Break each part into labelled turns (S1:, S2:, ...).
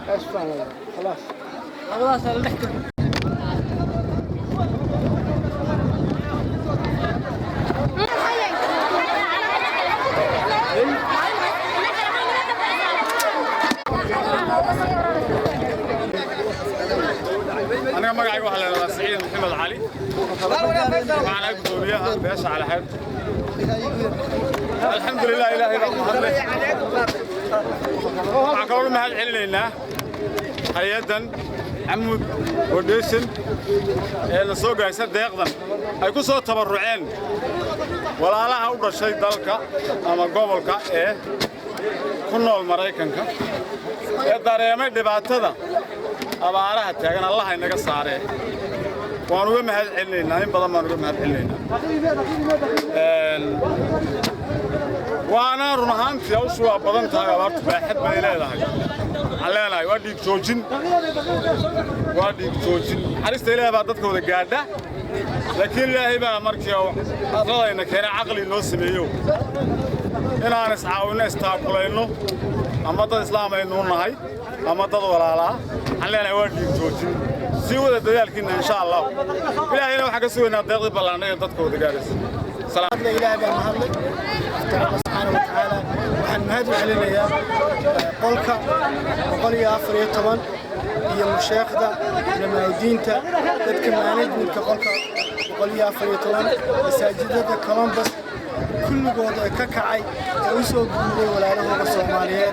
S1: اسفل خلاص خلاص نحكي
S2: أنا مقعد على سعيد محمد علي معنا قدوميها بيش على حد الحمد لله إلهي رحمه الله عقول ما هالعلينا هيدا عمود وديسن السوق يصير دقيقاً هيكون صوت تبرعين ولا لا أول شيء ذلك أما قبلك إيه كنا المرايكنك الدريمة دبعتها أبارة تاجنا الله إنك صاري وأنا ما هالعلينا هم بدل ما نقول ما هالعلينا وأنا رنهان في أوسوا بدن تاجا بارت بحد ما يلاقي علينا يوديك توجين حريص إلى بعضك وده قاعدة لكن لا هي مركيو الله إنك هنا عقلي النص ميو هنا نسعى ونستعقل إنه أما تد إسلام إنه نهاي أما تد ولا لا علينا يوديك توجين سوى الدجال كنا إن شاء الله إلى هنا وحكي سوينا دقيق بلانة ينتظر وده قارس سلام
S1: إلى بمحمد الله سبحانه وتعالى وحن هذا علينا يا قولك وقولي أفريقيا طبعا هي مشاهدة لما يدينته تذكر من كقولك وقولي أفريقيا طبعا مساجدة كولومبوس كل جود ككعي ويسوق من ولا له الصوماليين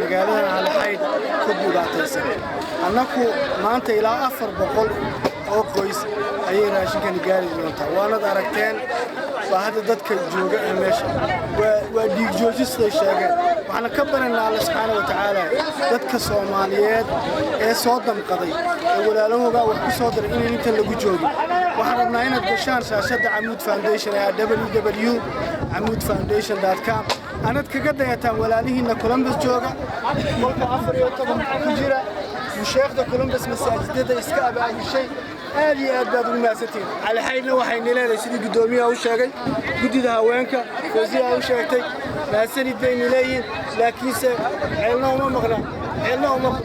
S1: مقالنا على حيد كبوا بعتيسن أنكو ما أنت إلى أفر بقول أو كويس أي راشين كان جاري منطقة وأنا داركتين وهذا ضدك الجوجة ماشي وديك جوجس الشاقة وأنا كبرنا الله سبحانه وتعالى ضدك الصوماليات صادم قضي ولا له بقى وصادر إن أنت اللي جوجي وحرمنا هنا بشان شاشة عمود فاونديشن www.amudfoundation.com أنا تكقد يتم ولا ليه إن كولومبوس جوجا ملك أفريقيا طبعا كجرا مشاهدة كولومبوس مساجد إسكاب أي شيء هذه أدباد الماساتين على حين وحين لا سيدي قدوميها وشاقي قديد هواانك وزيها وشاقتي لا سيد بين إليه لكن عيلنا وما مغنى عيلنا وما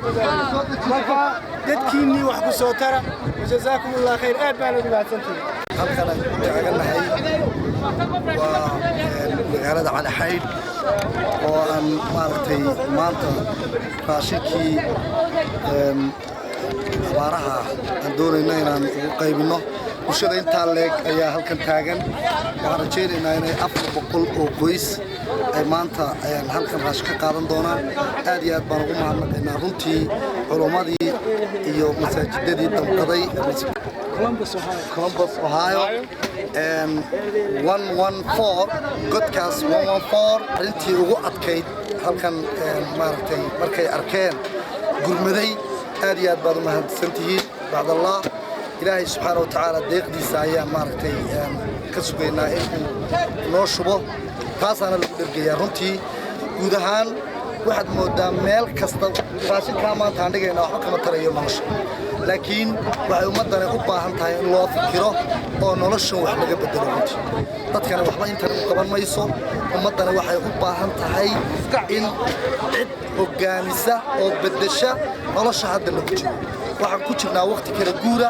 S1: مغنى ددكيني وحكو صوترة وجزاكم الله خير أدباد الماساتين
S3: halkan taaganahay waa magaalada Cali Xayd oo aan maartay maanta raashinkii abaaraha aan doonayna inaan ugu qaybino bulshada inta leeg ayaa halkan taagan waxaan rajaynaynaa inay 400 oo qoys ay maanta halkan raash ka qaadan doonaan aad iyo aad baan ugu mahadnaqaynaa runtii culumadii iyo masaajidadii damqaday Columbus, Ohio, and 114, Godcast 114, intii ugu adkayd halkan maartay markay arkeen gurmaday aad iyo aad baad u mahadsantihiin bacdallah ilaahay subxaanahu wa tacaala deeqdiisa ayaa maartay ka sugaynaa inuu noo shubo taasaana lagu dhergayaa runtii guud ahaan waxaad moodaa meel kasta raashinkaa maanta aan dhigaynaa waxba kama tarayo nolosha laakiin waxay ummadani u baahan tahay in loo fikiro oo nolosha wax laga bedelo runtii dadkana waxba intan u qaban mayso ummadani waxay u baahan tahay in cid hoggaamisa oo bedesha nolosha hadda lagu jiro waxaan ku jirnaa waqti kala guura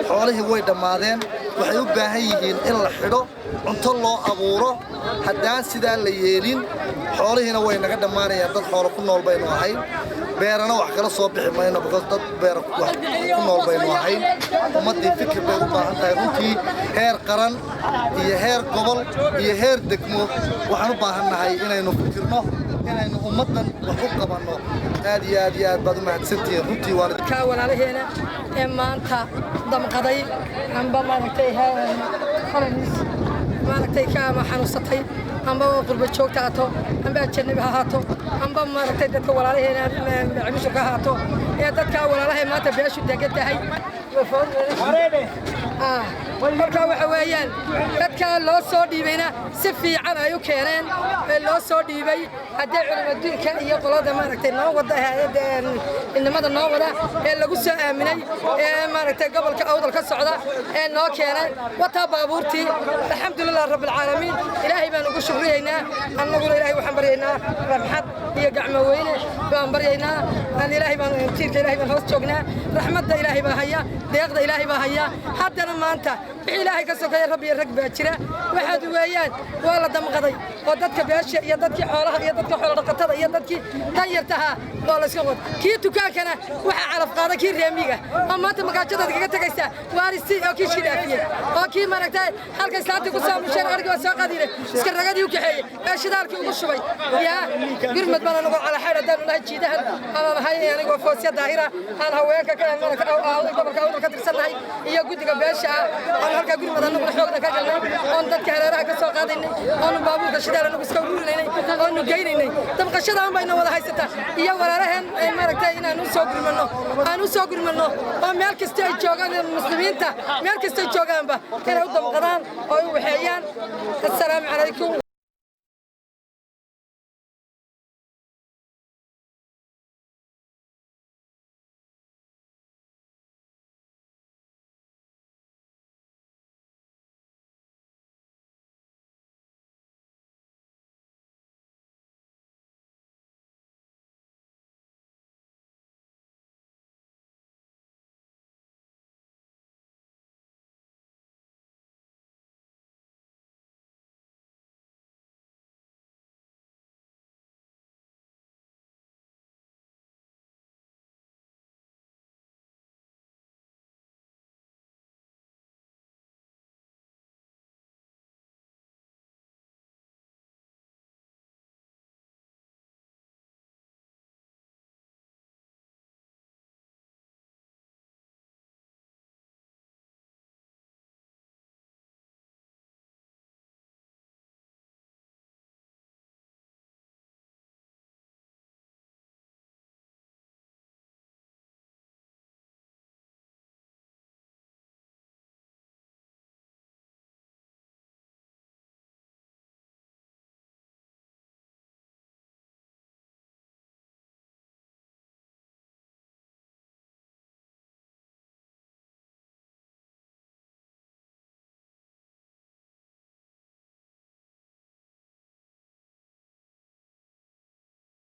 S3: xoolihii way dhammaadeen waxay u baahan yihiin in la xidho cunto loo abuuro haddaan sidaa la yeelin xoolihiina way naga dhammaanayaan dad xoolo ku nool baynu ahayn beerana wax kala soo bixi mayno because dad beer ku nool baynu ahayn ummaddii fikir bay u baahan tahay runtii heer qaran iyo heer gobol iyo heer degmo waxaan u baahannahay inaynu fikirno inaynu ummaddan wax u qabanno aad iyo aad baad u mahadsantihiin runtii waan
S4: ka walaalaheena ee maanta damqaday amba maaragtay xaramis maaragtay ka ma xanuunsatay amba qurba joogta ato amba jannaba haato amba maaragtay dadka walaalaheena cimisu ka haato ee dadka walaalahay maanta beeshu degantahay marka waxa weeyaan dadka loo soo dhiibayna si fiican ay u keeneen ee loo soo dhiibay haddii culimadinka iyo qolada maaragtay noo wada hay'adda inamada noo wada ee lagu soo aaminay ee maaragtay gobolka awdal ka socda ee noo keenay wata baabuurtii alxamdulillah rabbil caalamiin ilaahay baan ugu shukriyeynaa annaguna ilaahay waxaan baryaynaa ramxad iyo gacmo weyne baan baryaynaa aan ilaahay baan tiirka ilaahay baan hoos joognaa raxmadda ilaahay baa haya deeqda ilaahay baa haya haddana maanta wixii ilaahay ka sokeeya rabbi iyo rag baa jira waxaad weeyaan waa la damqaday oo dadka beesha iyo dadkii xoolaha iyo dadka xoolo dhaqatada iyo dadkii danyartaha oo la iska qod kii dukaankana waxaa calaf qaada kii reemiga oo maanta magaajadaad kaga tagaysaa waarisi oo kii shidaafiye oo kii maaragtay halka islaantii ku soo musheen arigoo soo qadiile iska ragadii u kaxeeyey ee shidaalkii ugu shubay yaa gurmad bana nagu cala xeer haddaan ulahay jiidahan ama mahay anigoo foosya daahira aan haweenka gobolka awdal ka tirsannahay iyo guddiga beesha ah oon halkaa gurmad annaguna xoogna ka galnay oon dadka hareeraha ka soo qaadaynay oonu baabuurka shidaal annagu iska uruurinaynay oonu geynaynay damqashada un bayna wada haysataa iyo walaalaheen maaragtay inaan u soo gurmanno oo meel kasta ay joogaan muslimiinta meel kasta ay joogaanba inay u damqadaan oo ay u waxeeyaan assalaamu calaykum